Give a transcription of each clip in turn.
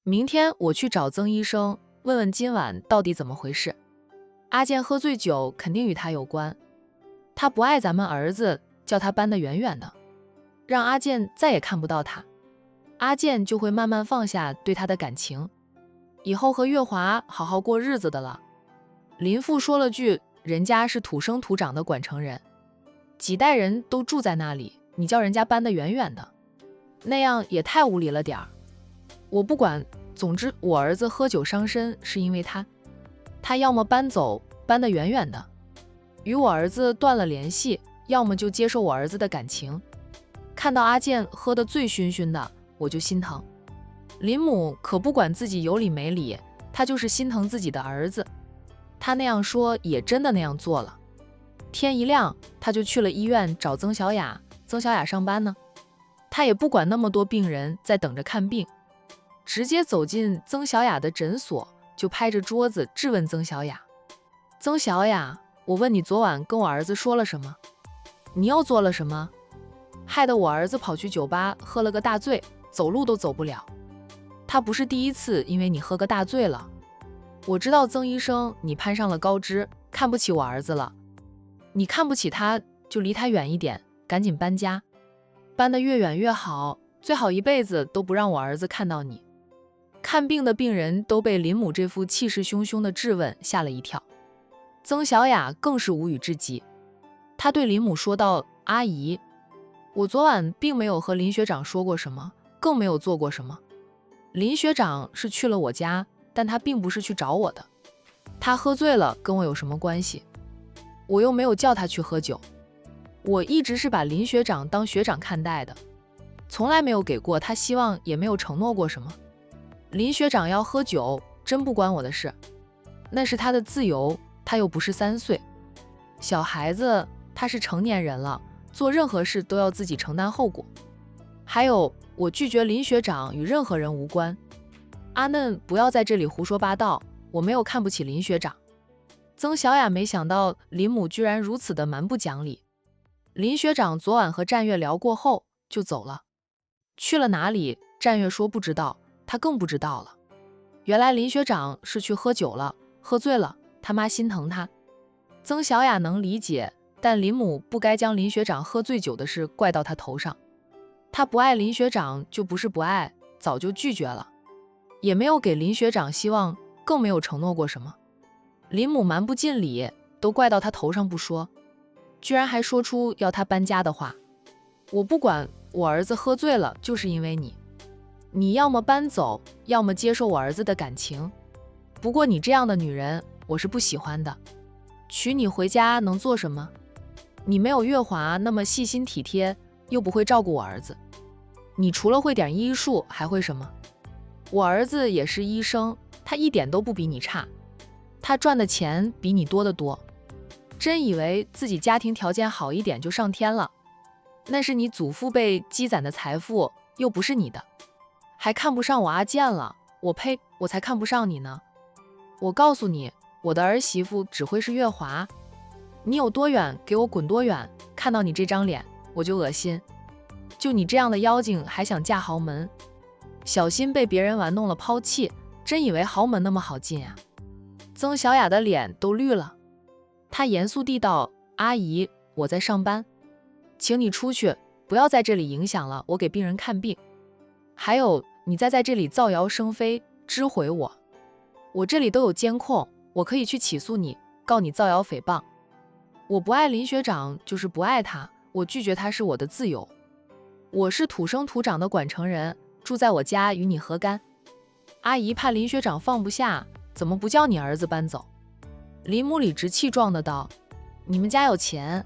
明天我去找曾医生，问问今晚到底怎么回事。阿健喝醉酒肯定与他有关，他不爱咱们儿子，叫他搬得远远的，让阿健再也看不到他，阿健就会慢慢放下对他的感情，以后和月华好好过日子的了。林父说了句，人家是土生土长的管城人，几代人都住在那里，你叫人家搬得远远的，那样也太无理了点儿。我不管，总之我儿子喝酒伤身是因为他要么搬走，搬得远远的，与我儿子断了联系，要么就接受我儿子的感情。看到阿健喝得醉醺醺的，我就心疼。林母可不管自己有理没理，她就是心疼自己的儿子。她那样说也真的那样做了。天一亮，她就去了医院找曾小雅。曾小雅上班呢，她也不管那么多病人在等着看病，直接走进曾小雅的诊所，就拍着桌子质问曾小雅：曾小雅，我问你昨晚跟我儿子说了什么？你又做了什么？害得我儿子跑去酒吧喝了个大醉，走路都走不了。他不是第一次因为你喝个大醉了。我知道曾医生你攀上了高枝，看不起我儿子了。你看不起他，就离他远一点，赶紧搬家，搬得越远越好，最好一辈子都不让我儿子看到你。看病的病人都被林母这副气势汹汹的质问吓了一跳，曾小雅更是无语至极。她对林母说道：阿姨，我昨晚并没有和林学长说过什么，更没有做过什么。林学长是去了我家，但他并不是去找我的。他喝醉了跟我有什么关系？我又没有叫他去喝酒。我一直是把林学长当学长看待的，从来没有给过他希望，也没有承诺过什么。林学长要喝酒，真不关我的事，那是他的自由，他又不是3岁。小孩子，他是成年人了，做任何事都要自己承担后果。还有，我拒绝林学长与任何人无关。阿嫩，不要在这里胡说八道，我没有看不起林学长。曾小雅没想到林母居然如此的蛮不讲理。林学长昨晚和战月聊过后就走了，去了哪里？战月说不知道，他更不知道了。原来林学长是去喝酒了，喝醉了，他妈心疼他。曾小雅能理解，但林母不该将林学长喝醉酒的事怪到他头上。他不爱林学长就不是不爱，早就拒绝了，也没有给林学长希望，更没有承诺过什么。林母蛮不尽理，都怪到他头上不说，居然还说出要他搬家的话。我不管，我儿子喝醉了就是因为你，你要么搬走，要么接受我儿子的感情。不过你这样的女人我是不喜欢的，娶你回家能做什么？你没有月华那么细心体贴，又不会照顾我儿子，你除了会点医术还会什么？我儿子也是医生，他一点都不比你差，他赚的钱比你多得多。真以为自己家庭条件好一点就上天了？那是你祖父辈积攒的财富，又不是你的。还看不上我阿健了？我呸，我才看不上你呢。我告诉你，我的儿媳妇只会是月华，你有多远给我滚多远，看到你这张脸我就恶心。就你这样的妖精还想嫁豪门，小心被别人玩弄了抛弃，真以为豪门那么好进啊？曾小雅的脸都绿了，她严肃地道：阿姨，我在上班，请你出去，不要在这里影响了我给病人看病。还有，你再在这里造谣生非，知毁我，我这里都有监控，我可以去起诉你，告你造谣诽谤。我不爱林学长就是不爱他，我拒绝他是我的自由。我是土生土长的管城人，住在我家与你何干？阿姨怕林学长放不下，怎么不叫你儿子搬走？林母理直气壮的道：你们家有钱，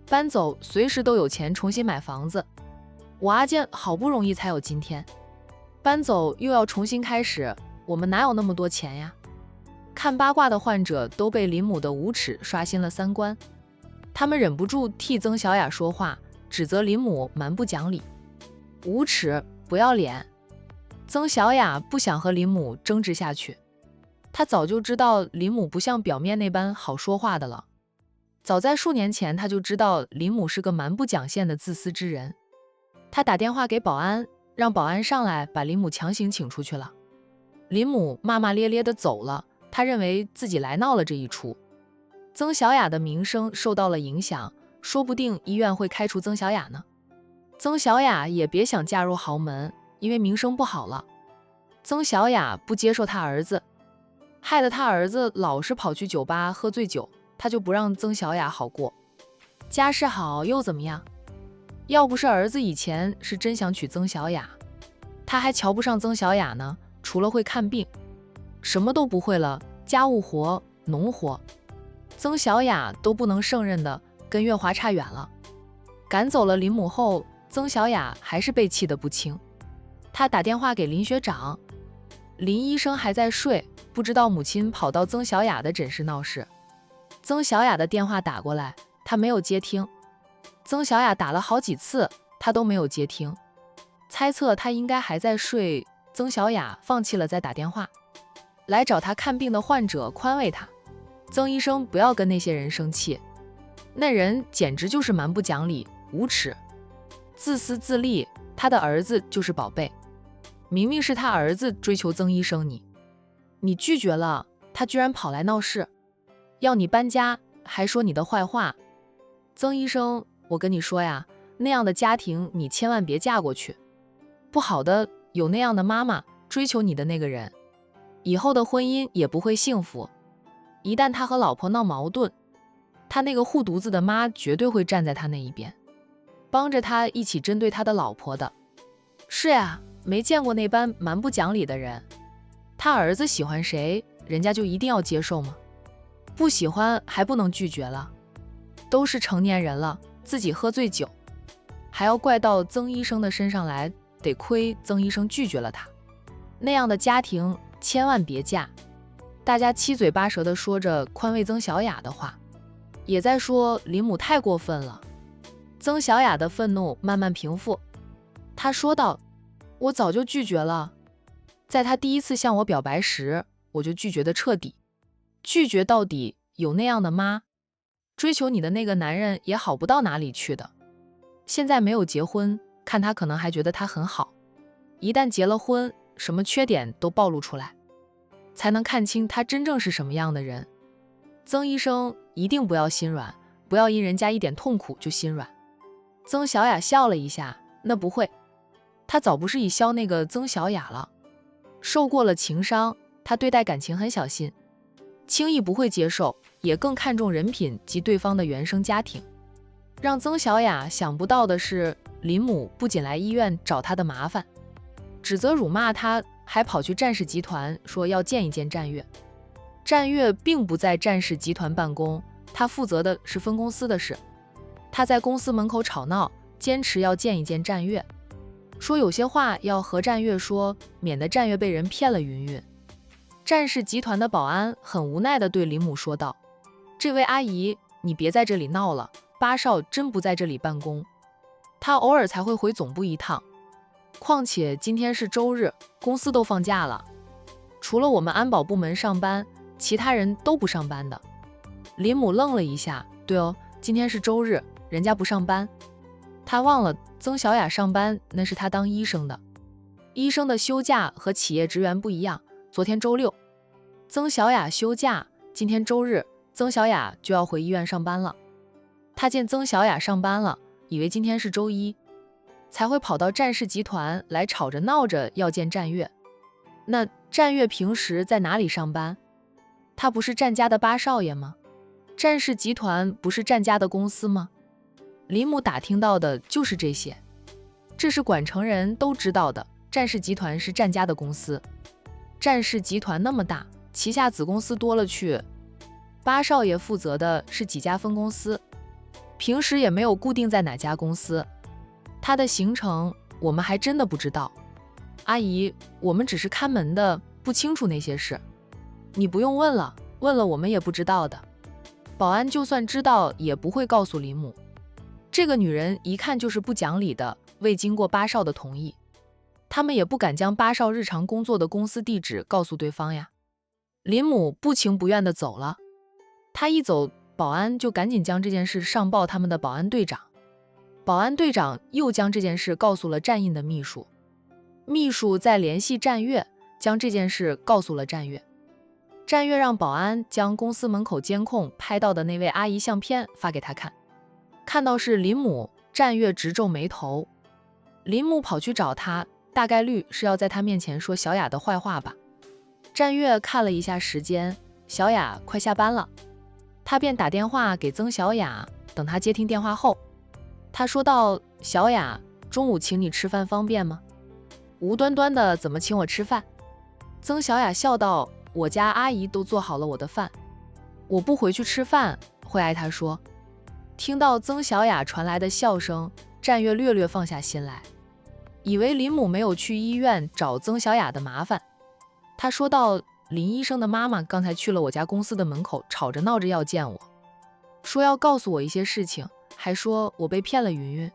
搬走随时都有钱重新买房子。我阿健好不容易才有今天，搬走又要重新开始，我们哪有那么多钱呀？看八卦的患者都被林母的无耻刷新了三观，他们忍不住替曾小雅说话，指责林母蛮不讲理、无耻、不要脸。曾小雅不想和林母争执下去，她早就知道林母不像表面那般好说话的了。早在数年前，她就知道林母是个蛮不讲线的自私之人。她打电话给保安，让保安上来把林母强行请出去了。林母骂骂咧咧地走了，她认为自己来闹了这一出。曾小雅的名声受到了影响，说不定医院会开除曾小雅呢。曾小雅也别想嫁入豪门，因为名声不好了。曾小雅不接受她儿子，害得她儿子老是跑去酒吧喝醉酒，她就不让曾小雅好过。家世好又怎么样？要不是儿子以前是真想娶曾小雅，他还瞧不上曾小雅呢。除了会看病，什么都不会了，家务活、农活，曾小雅都不能胜任的，跟月华差远了。赶走了林母后，曾小雅还是被气得不轻。她打电话给林学长，林医生还在睡，不知道母亲跑到曾小雅的诊室闹事。曾小雅的电话打过来，她没有接听。曾小雅打了好几次，她都没有接听，猜测她应该还在睡。曾小雅放弃了再打电话，来找她看病的患者宽慰她：曾医生不要跟那些人生气，那人简直就是蛮不讲理、无耻、自私自利，他的儿子就是宝贝，明明是他儿子追求曾医生你拒绝了，他居然跑来闹事，要你搬家，还说你的坏话。曾医生，我跟你说呀，那样的家庭你千万别嫁过去，不好的有那样的妈妈追求你的那个人，以后的婚姻也不会幸福。一旦他和老婆闹矛盾，他那个护犊子的妈绝对会站在他那一边，帮着他一起针对他的老婆的。是呀，没见过那般蛮不讲理的人。他儿子喜欢谁，人家就一定要接受吗？不喜欢还不能拒绝了？都是成年人了，自己喝醉酒，还要怪到曾医生的身上来，得亏曾医生拒绝了他。那样的家庭千万别嫁。大家七嘴八舌地说着宽慰曾小雅的话，也在说林母太过分了。曾小雅的愤怒慢慢平复，她说道：我早就拒绝了，在他第一次向我表白时，我就拒绝的彻底，拒绝到底。有那样的妈，追求你的那个男人也好不到哪里去的。现在没有结婚，看他可能还觉得他很好，一旦结了婚，什么缺点都暴露出来，才能看清他真正是什么样的人。曾医生一定不要心软，不要因人家一点痛苦就心软。曾小雅笑了一下，那不会，他早不是以消那个曾小雅了，受过了情伤，他对待感情很小心，轻易不会接受，也更看重人品及对方的原生家庭。让曾小雅想不到的是，林母不仅来医院找她的麻烦，指责辱骂她，还跑去战氏集团说要见一见战月。战月并不在战氏集团办公，他负责的是分公司的事。他在公司门口吵闹，坚持要见一见战月，说有些话要和战月说，免得战月被人骗了云云。战氏集团的保安很无奈地对林母说道：这位阿姨，你别在这里闹了，巴少真不在这里办公，他偶尔才会回总部一趟，况且今天是周日，公司都放假了，除了我们安保部门上班，其他人都不上班的。林母愣了一下，对哦，今天是周日，人家不上班。他忘了曾小雅上班，那是他当医生的，医生的休假和企业职员不一样。昨天周六，曾小雅休假，今天周日，曾小雅就要回医院上班了。他见曾小雅上班了，以为今天是周一，才会跑到战氏集团来吵着闹着要见战月。那战月平时在哪里上班？他不是战家的八少爷吗？战氏集团不是战家的公司吗？林母打听到的就是这些，这是管城人都知道的，战氏集团是战家的公司。战氏集团那么大，旗下子公司多了去，八少爷负责的是几家分公司，平时也没有固定在哪家公司，他的行程我们还真的不知道。阿姨，我们只是看门的，不清楚那些事。你不用问了，问了我们也不知道的。保安就算知道也不会告诉林母。这个女人一看就是不讲理的，未经过八少的同意，他们也不敢将八少日常工作的公司地址告诉对方呀。林母不情不愿地走了，她一走，保安就赶紧将这件事上报他们的保安队长，保安队长又将这件事告诉了战印的秘书，秘书再联系战月，将这件事告诉了战月。战月让保安将公司门口监控拍到的那位阿姨相片发给他看，看到是林母，战月直皱眉头。林母跑去找他，大概率是要在他面前说小雅的坏话吧。战月看了一下时间，小雅快下班了，他便打电话给曾小雅，等他接听电话后，他说道：小雅，中午请你吃饭方便吗？无端端的怎么请我吃饭？曾小雅笑道：我家阿姨都做好了我的饭，我不回去吃饭会挨她说。听到曾小雅传来的笑声，战月略略放下心来，以为林母没有去医院找曾小雅的麻烦。他说道：林医生的妈妈刚才去了我家公司的门口，吵着闹着要见我，说要告诉我一些事情，还说我被骗了云云，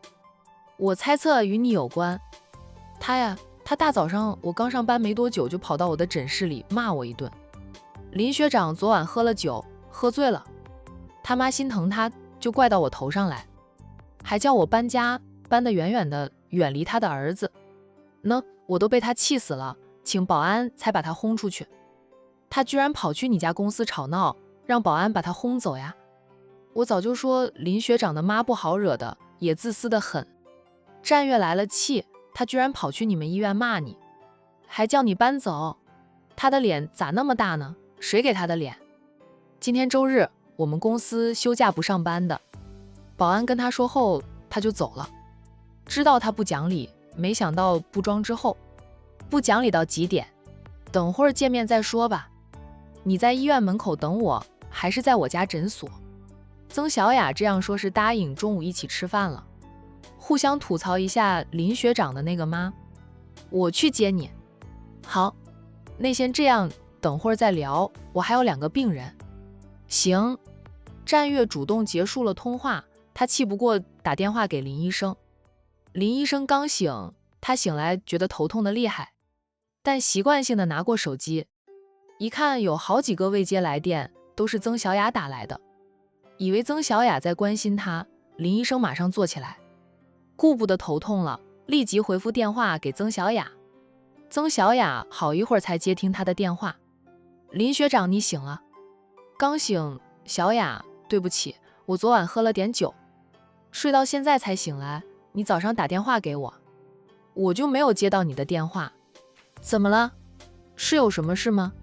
我猜测与你有关。他大早上我刚上班没多久就跑到我的诊室里骂我一顿。林学长昨晚喝了酒，喝醉了，他妈心疼他就怪到我头上来，还叫我搬家，搬得远远的，远离他的儿子。我都被他气死了，请保安才把他轰出去。他居然跑去你家公司吵闹，让保安把他轰走呀。我早就说林学长的妈不好惹的，也自私得很。战月来了气，他居然跑去你们医院骂你，还叫你搬走。他的脸咋那么大呢？谁给他的脸？今天周日，我们公司休假不上班的。保安跟他说后，他就走了。知道他不讲理，没想到布庄之后，不讲理到极点。等会儿见面再说吧。你在医院门口等我，还是在我家诊所？曾小雅这样说是答应中午一起吃饭了，互相吐槽一下林学长的那个妈。我去接你。好，那先这样，等会儿再聊，我还有2个病人。行。战月主动结束了通话，他气不过打电话给林医生。林医生刚醒，他醒来觉得头痛的厉害，但习惯性的拿过手机，一看有好几个未接来电，都是曾小雅打来的，以为曾小雅在关心他。林医生马上坐起来，顾不得头痛了，立即回复电话给曾小雅。曾小雅好一会儿才接听他的电话。林学长，你醒了？刚醒。小雅，对不起，我昨晚喝了点酒，睡到现在才醒来，你早上打电话给我，我就没有接到你的电话。怎么了？是有什么事吗？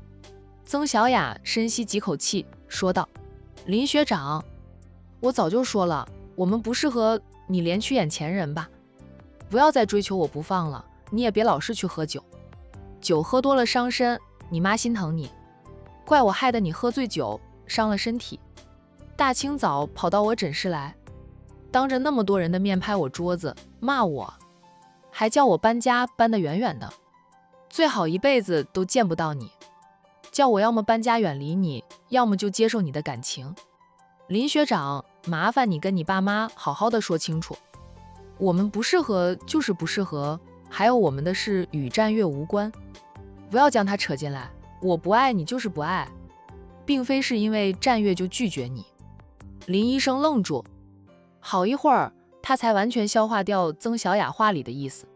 曾小雅深吸几口气说道：林学长，我早就说了，我们不适合你连去眼前人吧，不要再追求我不放了，你也别老是去喝酒，酒喝多了伤身，你妈心疼你，怪我害得你喝醉酒伤了身体，大清早跑到我诊室来，当着那么多人的面拍我桌子骂我，还叫我搬家搬得远远的，最好一辈子都见不到你，叫我要么搬家远离你，要么就接受你的感情。林学长，麻烦你跟你爸妈好好的说清楚，我们不适合就是不适合，还有我们的事与战月无关，不要将他扯进来，我不爱你就是不爱，并非是因为战月就拒绝你。林医生愣住，好一会儿他才完全消化掉曾小雅话里的意思。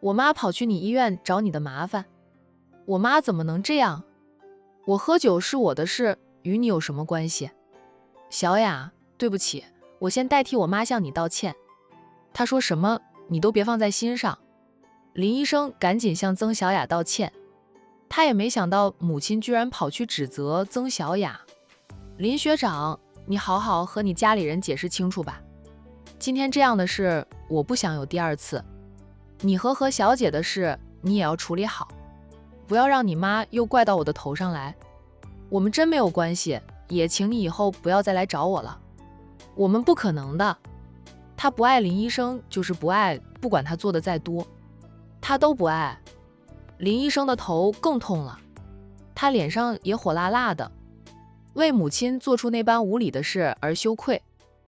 我妈跑去你医院找你的麻烦，我妈怎么能这样？我喝酒是我的事，与你有什么关系？小雅，对不起，我先代替我妈向你道歉，她说什么你都别放在心上。林医生赶紧向曾小雅道歉，他也没想到母亲居然跑去指责曾小雅。林学长，你好好和你家里人解释清楚吧，今天这样的事我不想有第二次，你和何小姐的事你也要处理好，不要让你妈又怪到我的头上来，我们真没有关系，也请你以后不要再来找我了，我们不可能的。他不爱林医生就是不爱，不管他做的再多，他都不爱。林医生的头更痛了，他脸上也火辣辣的，为母亲做出那般无理的事而羞愧。